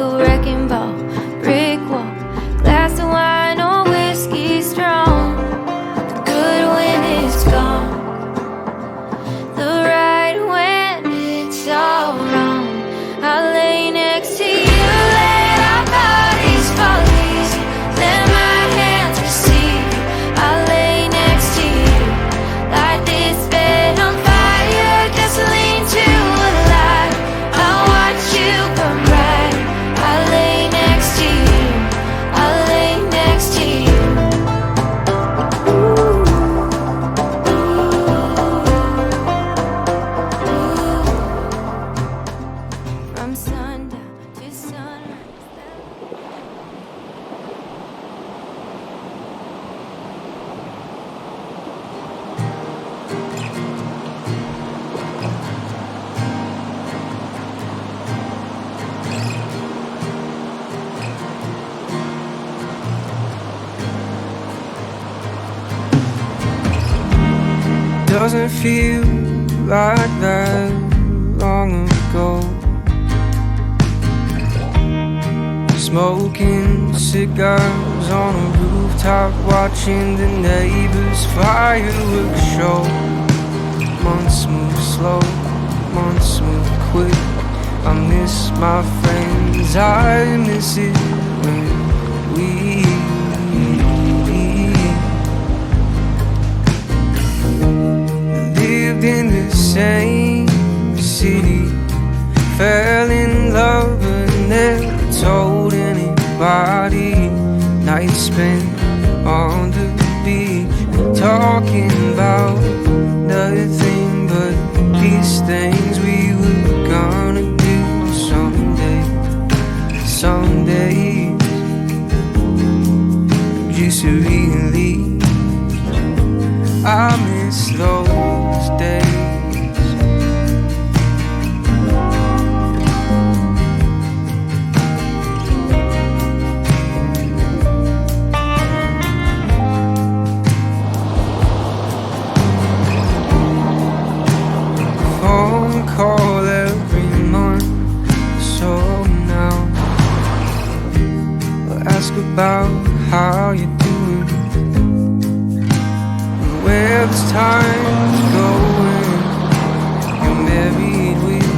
a wrecking ball, brick wall, glass of wine or whiskey strong. The good when it's gone, the right when it's all wrong. I lay next to you, let our bodies fall easy, let my hands receive. I lay next to you, light this bed on fire, gasoline to a light. I watch you burn bright. I lay next to you, I lay next to you. From sundown to sunrise. Doesn't feel like that long ago. Smoking cigars on a rooftop, watching the neighbors' fireworks show. Months move slow, months move quick. I miss my friends, I miss it when we lived in the same city, fell in love but never told anybody. Nights spent on the beach, talking about nothing but these things we were gonna do someday. Some days just really, I miss those days. Phone call every month, so now I'll ask about how you're doing, where this time's going. You're married with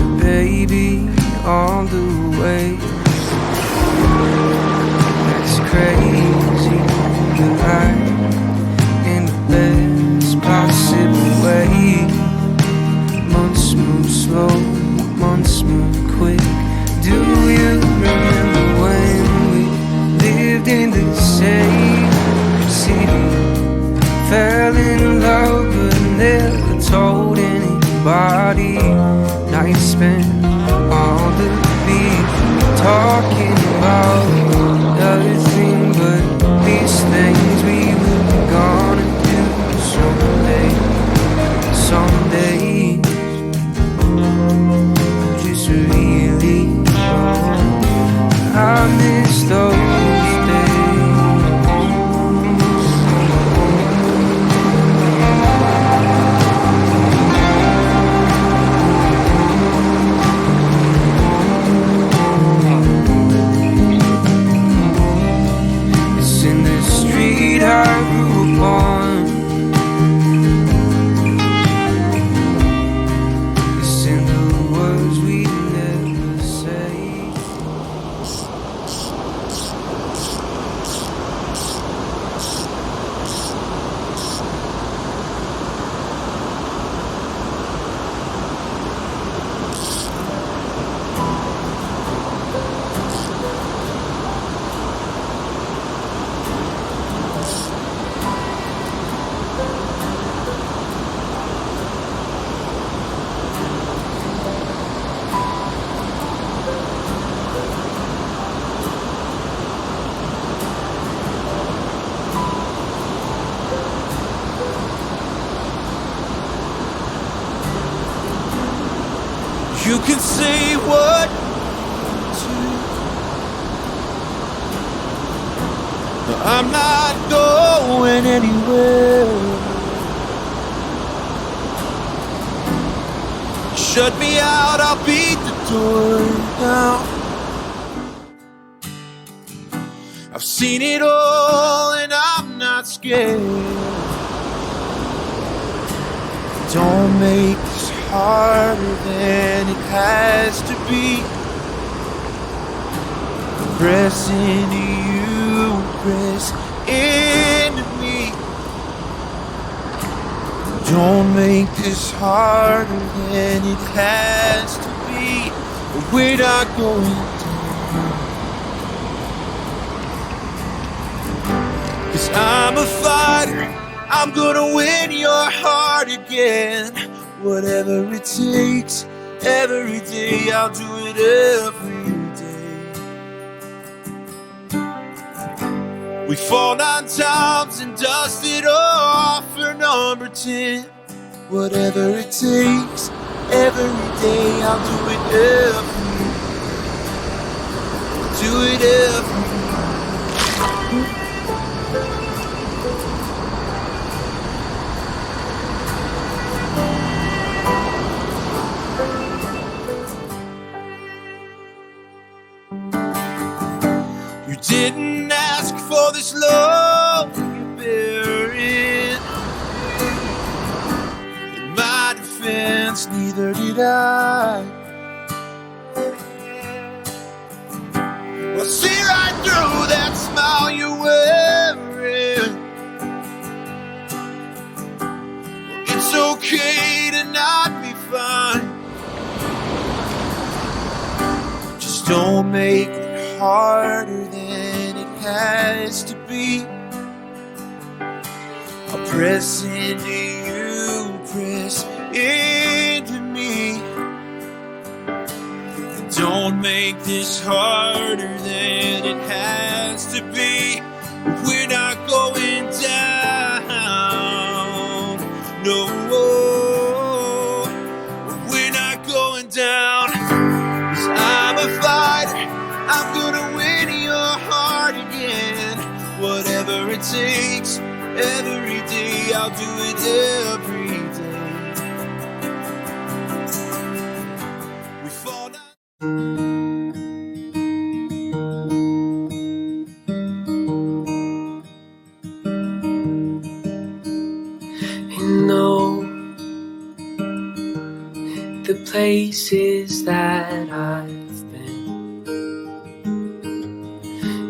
a baby on the way. That's crazy, but I in the best possible way. Months move slow, months move quick. Do you remember when we lived in the same city? Fell in love but never told anybody. Nights spent on the beach, talking about nothing but these things we were gonna do someday. Someday, just really, I miss those days. It's in the street I grew up on. It's in the words we never say. You can say what I'm not going anywhere. Shut me out, I'll beat the door down. I've seen it all and I'm not scared. Don't make this harder than it has to be. Press into you, press into me. Don't make this harder than it has to be. But we're not going down. 'Cause I'm a fighter, I'm gonna win your heart again. Whatever it takes, every day I'll do it every day. We fall 9 times and dust it off for number 10. Whatever it takes, every day I'll do it every day. Do it every day. You didn't ask for this love, you bear it. In my defense, neither did I. Well, see right through that smile you're wearing. Well, it's okay to not be fine. Just don't make it harder than it has to be. I'll press into you, press into me. Don't make this harder than it has to be. We're not going down. No, we're not going down. 'Cause I'm a fighter, I'm gonna win your heart again. Whatever it takes, every day I'll do it every day. We fall down. And know the places that I've been,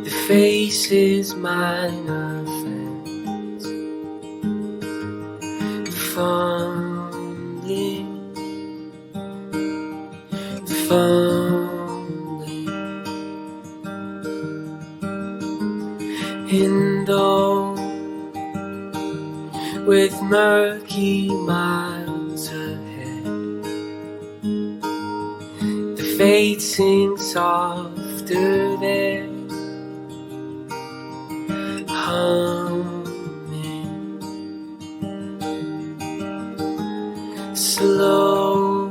the faces mine offense, fumbling, and though with murky miles ahead, the fate sings softer there, humming slow,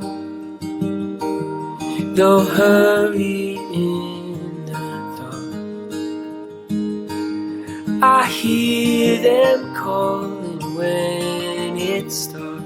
though hurry in the dark. I hear them calling when it starts.